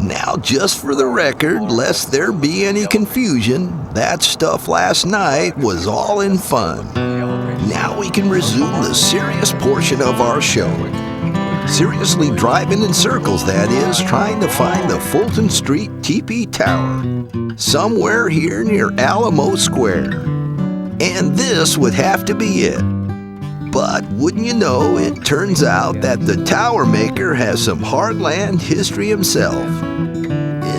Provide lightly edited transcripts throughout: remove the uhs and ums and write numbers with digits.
Now, just for the record, lest there be any confusion, that stuff last night was all in fun. Now we can resume the serious portion of our show. Seriously driving in circles, that is, trying to find the Fulton Street Teepee Tower, somewhere here near Alamo Square. And this would have to be it. But wouldn't you know, it turns out that the tower maker has some heartland history himself.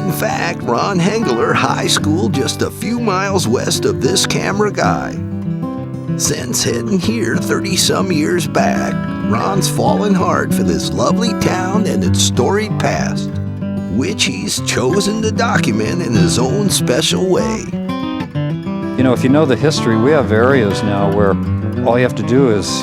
In fact, Ron Hengler High School just a few miles west of this camera guy. Since heading here 30-some years back, Ron's fallen hard for this lovely town and its storied past, which he's chosen to document in his own special way. You know, if you know the history, we have areas now where all you have to do is,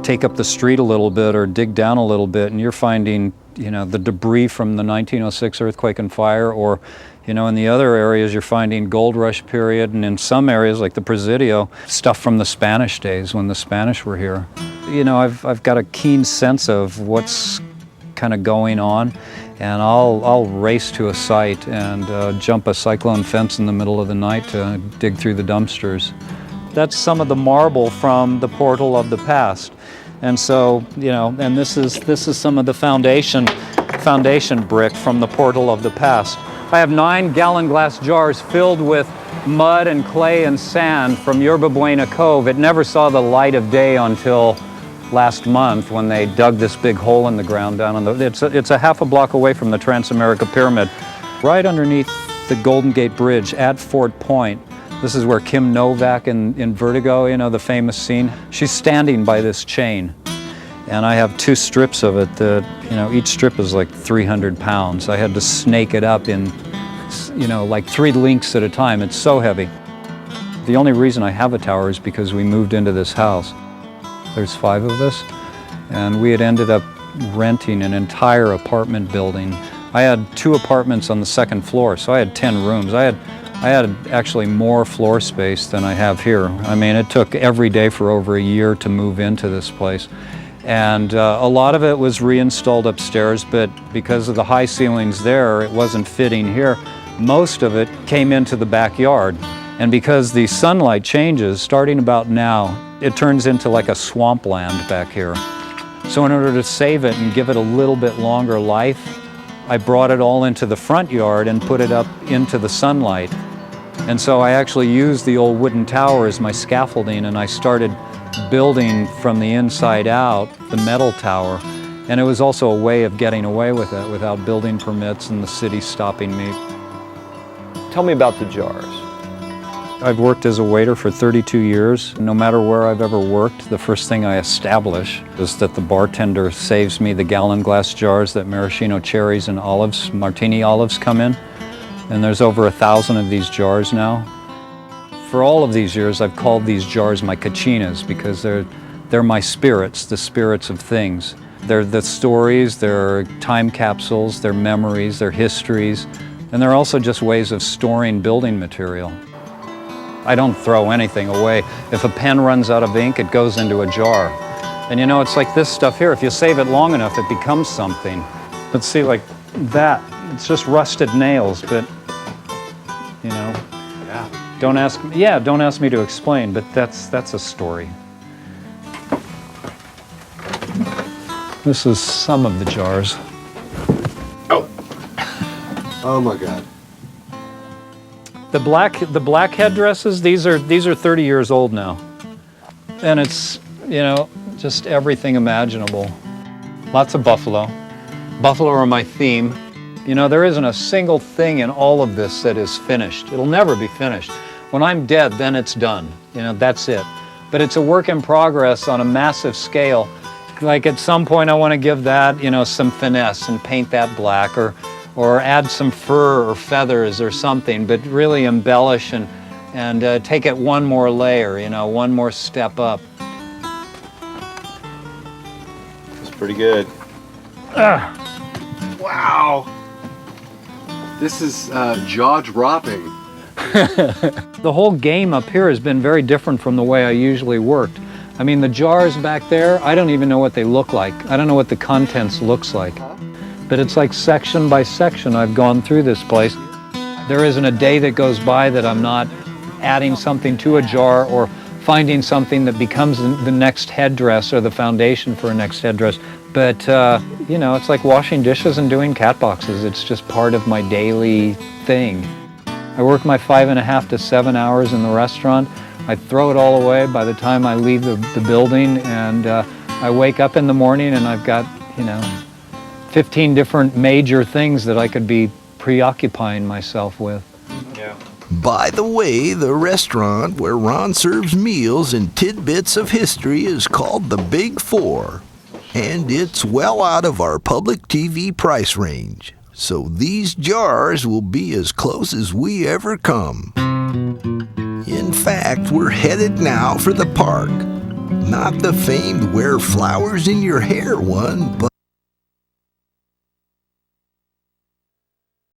take up the street a little bit or dig down a little bit and you're finding, the debris from the 1906 earthquake and fire, or, in the other areas you're finding gold rush period, and in some areas like the Presidio, stuff from the Spanish days when the Spanish were here. I've got a keen sense of what's kind of going on, and I'll race to a site and jump a cyclone fence in the middle of the night to dig through the dumpsters. That's some of the marble from the portal of the past. And so, and this is some of the foundation brick from the portal of the past. I have 9 gallon glass jars filled with mud and clay and sand from Yerba Buena Cove. It never saw the light of day until last month when they dug this big hole in the ground down on it's a half a block away from the Transamerica Pyramid, right underneath the Golden Gate Bridge at Fort Point. This is where Kim Novak in Vertigo, the famous scene. She's standing by this chain. And I have 2 strips of it that, each strip is like 300 pounds. I had to snake it up in, like 3 links at a time. It's so heavy. The only reason I have a tower is because we moved into this house. There's 5 of us, and we had ended up renting an entire apartment building. I had 2 apartments on the 2nd floor, so I had 10 rooms. I had actually more floor space than I have here. I mean, it took every day for over a year to move into this place. And a lot of it was reinstalled upstairs, but because of the high ceilings there, it wasn't fitting here. Most of it came into the backyard. And because the sunlight changes, starting about now, it turns into like a swampland back here. So in order to save it and give it a little bit longer life, I brought it all into the front yard and put it up into the sunlight. And so I actually used the old wooden tower as my scaffolding, and I started building from the inside out the metal tower. And it was also a way of getting away with it without building permits and the city stopping me. Tell me about the jars. I've worked as a waiter for 32 years. No matter where I've ever worked, the first thing I establish is that the bartender saves me the gallon glass jars that maraschino cherries and olives, martini olives come in. And there's over 1,000 of these jars now. For all of these years, I've called these jars my kachinas because they're my spirits, the spirits of things. They're the stories, they're time capsules, they're memories, they're histories, and they're also just ways of storing building material. I don't throw anything away. If a pen runs out of ink, it goes into a jar. And it's like this stuff here, if you save it long enough, it becomes something. Let's see, like that, it's just rusted nails, but, Don't ask me to explain, but that's a story. This is some of the jars. Oh my God. The black headdresses, these are 30 years old now. And it's, just everything imaginable. Lots of buffalo. Buffalo are my theme. There isn't a single thing in all of this that is finished. It'll never be finished. When I'm dead, then it's done. That's it. But it's a work in progress on a massive scale. Like at some point I want to give that, some finesse and paint that black, or add some fur or feathers or something, but really embellish and take it one more layer, one more step up. That's pretty good. Wow. This is jaw-dropping. The whole game up here has been very different from the way I usually worked. I mean, the jars back there, I don't even know what they look like. I don't know what the contents looks like. but it's like section by section I've gone through this place. There isn't a day that goes by that I'm not adding something to a jar or finding something that becomes the next headdress or the foundation for a next headdress. But, you know, it's like washing dishes and doing cat boxes. It's just part of my daily thing. I work my 5.5 to 7 hours in the restaurant. I throw it all away by the time I leave the building, and I wake up in the morning and I've got, you know, 15 different major things that I could be preoccupying myself with. Yeah. By the way, the restaurant where Ron serves meals and tidbits of history is called the Big Four, and it's well out of our public TV price range. So these jars will be as close as we ever come. In fact, we're headed now for the park. Not the famed wear flowers in your hair one, but